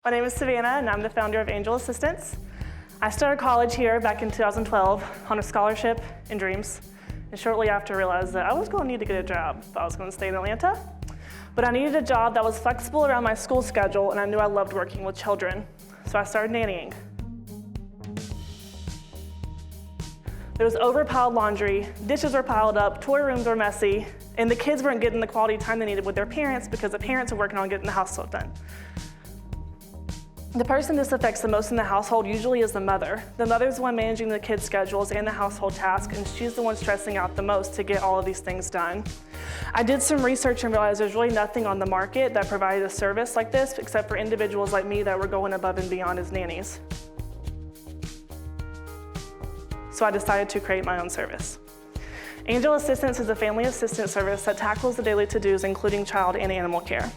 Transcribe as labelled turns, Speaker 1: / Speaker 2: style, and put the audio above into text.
Speaker 1: My name is Savannah, and I'm the founder of Angel Assistance. I started college here back in 2012 on a scholarship and dreams, and shortly after realized that I was going to need to get a job if I was going to stay in Atlanta. But I needed a job that was flexible around my school schedule, and I knew I loved working with children, so I started nannying. There was overpiled laundry, dishes were piled up, toy rooms were messy, and the kids weren't getting the quality time they needed with their parents because the parents were working on getting the household done. The person this affects the most in the household usually is the mother. The mother's the one managing the kids' schedules and the household tasks, and she's the one stressing out the most to get all of these things done. I did some research and realized there's really nothing on the market that provided a service like this except for individuals like me that were going above and beyond as nannies. So I decided to create my own service. Angel Assistance is a family assistance service that tackles the daily to-dos, including child and animal care.